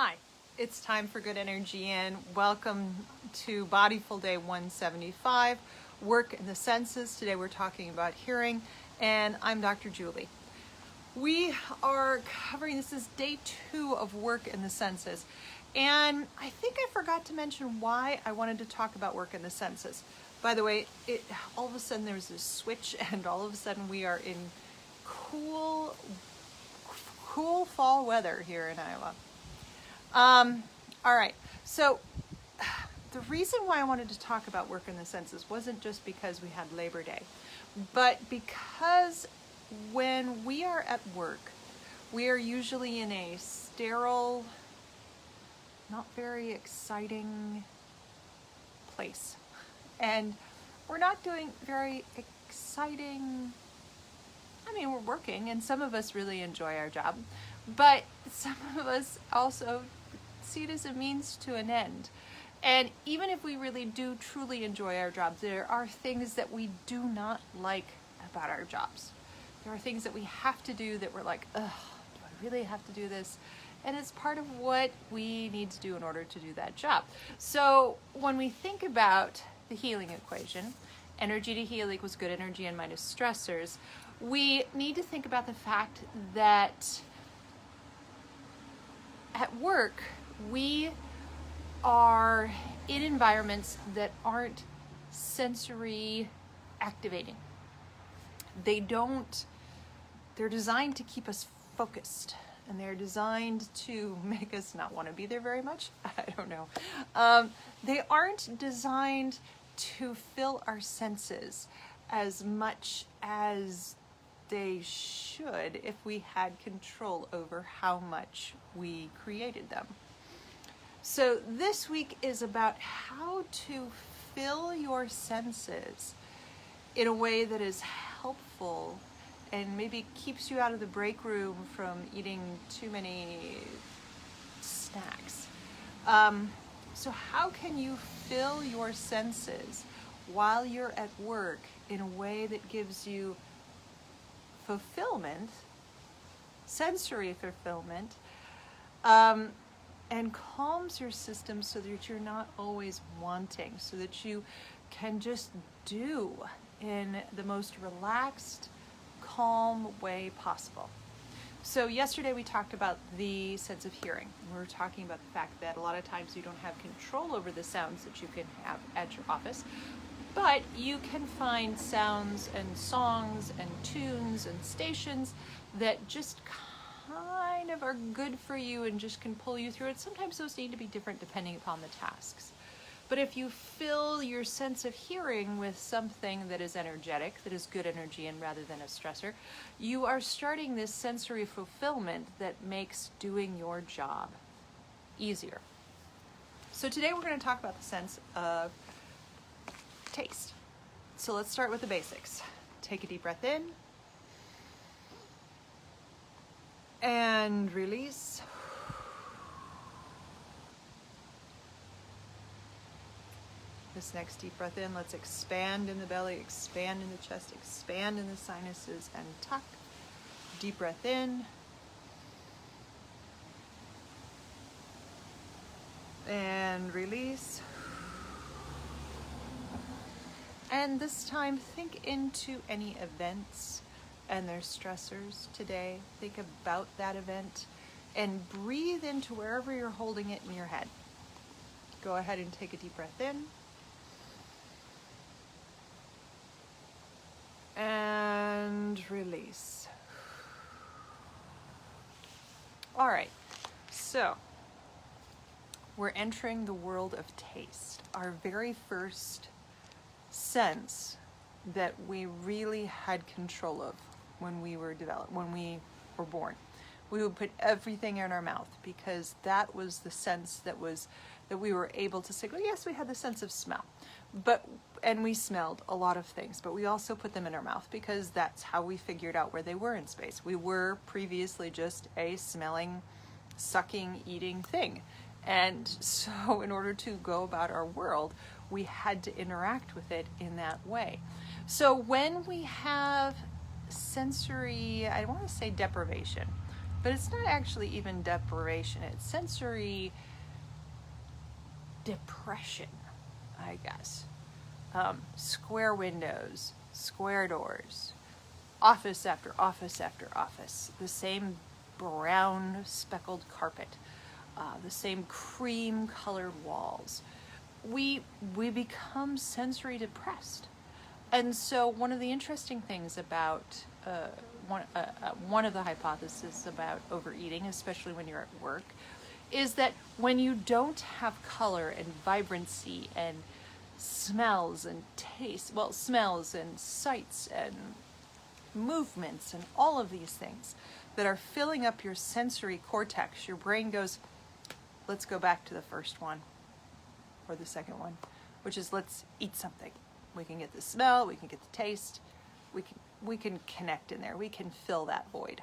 Hi, it's time for good energy and welcome to Bodyful Day 175, Work in the Senses. Today we're talking about hearing and I'm Dr. Julie. We are covering, this is day 2 of Work in the Senses. And I think I forgot to mention why I wanted to talk about work in the senses. By the way, all of a sudden there's this switch and all of a sudden we are in cool fall weather here in Iowa. All right, so the reason why I wanted to talk about work in the senses wasn't just because we had Labor Day, but because when we are at work, we are usually in a sterile, not very exciting place. And we're not doing very exciting, we're working and some of us really enjoy our job, but some of us also see it as a means to an end. And even if we really do truly enjoy our jobs, there are things that we do not like about our jobs. There are things that we have to do that we're like, ugh, do I really have to do this? And it's part of what we need to do in order to do that job. So when we think about the healing equation, energy to heal equals good energy and minus stressors, we need to think about the fact that at work, we are in environments that aren't sensory activating. They're designed to keep us focused and they're designed to make us not want to be there very much. I don't know. They aren't designed to fill our senses as much as they should if we had control over how much we created them. So this week is about how to fill your senses in a way that is helpful and maybe keeps you out of the break room from eating too many snacks. So how can you fill your senses while you're at work in a way that gives you fulfillment, sensory fulfillment, and calms your system so that you're not always wanting, so that you can just do in the most relaxed, calm way possible. So yesterday we talked about the sense of hearing. We were talking about the fact that a lot of times you don't have control over the sounds that you can have at your office, but you can find sounds and songs and tunes and stations that just kind of are good for you and just can pull you through it. Sometimes those need to be different depending upon the tasks. But if you fill your sense of hearing with something that is energetic, that is good energy and rather than a stressor, you are starting this sensory fulfillment that makes doing your job easier. So today we're going to talk about the sense of taste. So let's start with the basics. Take a deep breath in and release. This next deep breath in, let's expand in the belly, expand in the chest, expand in the sinuses, and tuck. Deep breath in. And release. And this time, think into any events and their stressors today. Think about that event and breathe into wherever you're holding it in your head. Go ahead and take a deep breath in. And release. All right, so we're entering the world of taste, our very first sense that we really had control of when we were born. We would put everything in our mouth because that was the sense that we were able to say, well, yes, we had the sense of smell, and we smelled a lot of things, but we also put them in our mouth because that's how we figured out where they were in space. We were previously just a smelling, sucking, eating thing. And so in order to go about our world, we had to interact with it in that way. So when we have sensory, I don't want to say deprivation, but it's not actually even deprivation. It's sensory depression, I guess. Square windows, square doors, office after office after office, the same brown speckled carpet, the same cream colored walls. We become sensory depressed. And so one of the interesting things about one of the hypotheses about overeating, especially when you're at work, is that when you don't have color and vibrancy and smells and taste, well, smells and sights and movements and all of these things that are filling up your sensory cortex, your brain goes, let's go back to the first one or the second one, which is let's eat something. We can get the smell, we can get the taste, we can connect in there, we can fill that void.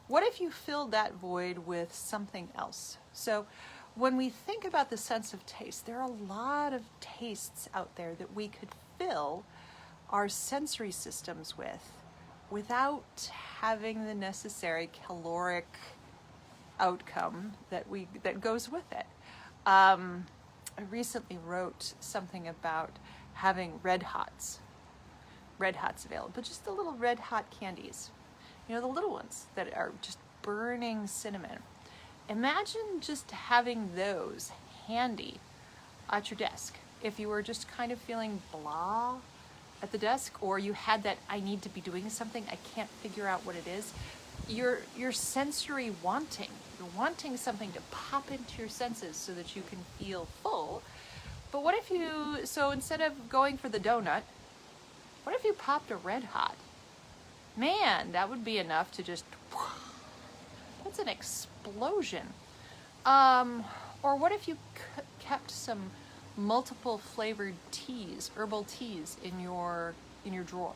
What if you filled that void with something else? So when we think about the sense of taste, there are a lot of tastes out there that we could fill our sensory systems with without having the necessary caloric outcome that goes with it. I recently wrote something about having red hots available, but just the little red hot candies, the little ones that are just burning cinnamon. Imagine just having those handy at your desk. If you were just kind of feeling blah at the desk, or you had that I need to be doing something, I can't figure out what it is, you're sensory wanting. You're wanting something to pop into your senses so that you can feel full. But what if so instead of going for the donut, what if you popped a red hot? Man, that would be enough to just, that's an explosion. Or what if you kept some multiple flavored teas, herbal teas in your drawer,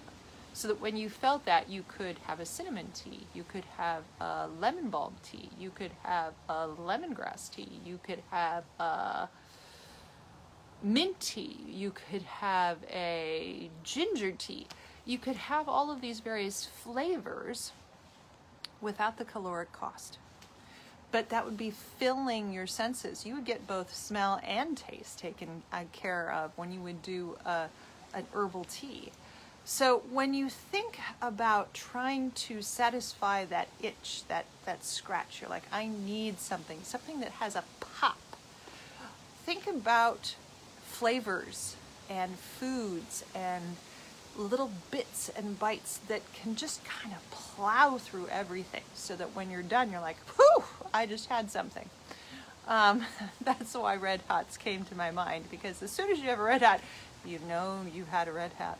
so that when you felt that, you could have a cinnamon tea, you could have a lemon balm tea, you could have a lemongrass tea, you could have a mint tea, you could have a ginger tea. You could have all of these various flavors without the caloric cost. But that would be filling your senses. You would get both smell and taste taken care of when you would do an herbal tea. So when you think about trying to satisfy that itch, that scratch, you're like, I need something that has a pop. Think about flavors and foods and little bits and bites that can just kind of plow through everything, so that when you're done, you're like, whew, I just had something. That's why red hots came to my mind, because as soon as you have a red hot, you know you had a red hat.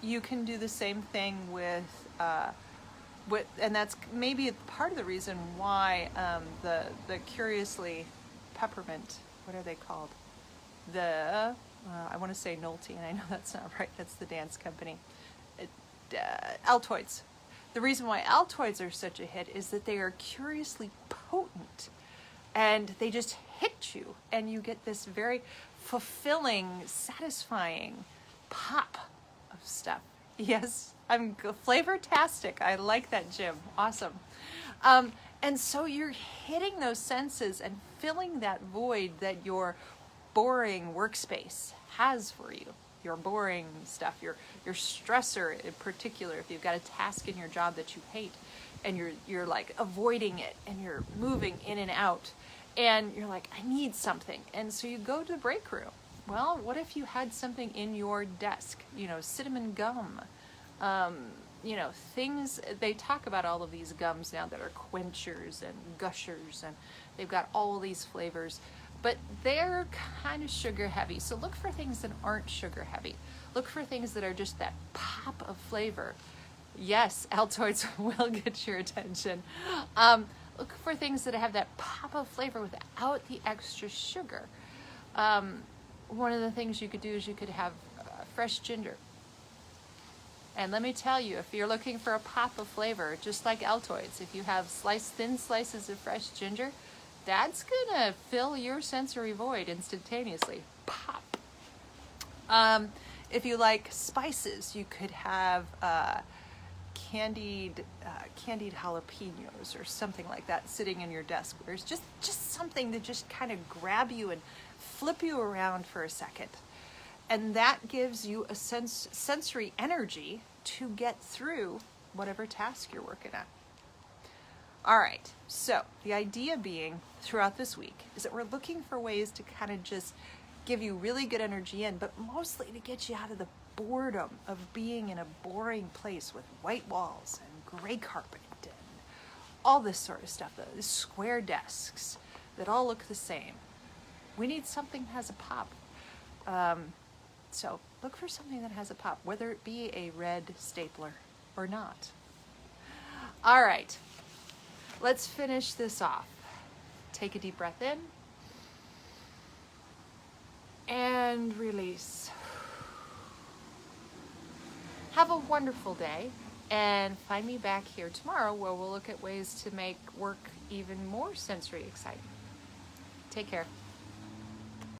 You can do the same thing with, and that's maybe part of the reason why the curiously peppermint, what are they called? I want to say Nolte, and I know that's not right. That's the dance company. Altoids. The reason why Altoids are such a hit is that they are curiously potent, and they just hit you, and you get this very fulfilling, satisfying pop of stuff. Yes, I'm flavor-tastic. I like that, Jim. Awesome. And so you're hitting those senses and filling that void that your boring workspace has for you. Your boring stuff, your stressor in particular, if you've got a task in your job that you hate and you're like avoiding it and you're moving in and out and you're like, I need something. And so you go to the break room. Well, what if you had something in your desk, cinnamon gum, things, they talk about all of these gums now that are quenchers and gushers, and they've got all these flavors, but they're kind of sugar heavy. So look for things that aren't sugar heavy. Look for things that are just that pop of flavor. Yes, Altoids will get your attention. Look for things that have that pop of flavor without the extra sugar. One of the things you could do is you could have fresh ginger. And let me tell you, if you're looking for a pop of flavor, just like Altoids, if you have thin slices of fresh ginger, that's gonna fill your sensory void instantaneously. Pop. If you like spices, you could have candied jalapenos or something like that sitting in your desk, where it's just something to just kind of grab you and flip you around for a second. And that gives you a sensory energy to get through whatever task you're working at. All right, so the idea being throughout this week is that we're looking for ways to kind of just give you really good energy in, but mostly to get you out of the boredom of being in a boring place with white walls and gray carpet and all this sort of stuff, the square desks that all look the same. We need something that has a pop. So look for something that has a pop, whether it be a red stapler or not. All right, let's finish this off. Take a deep breath in and release. Have a wonderful day, and find me back here tomorrow where we'll look at ways to make work even more sensory exciting. Take care.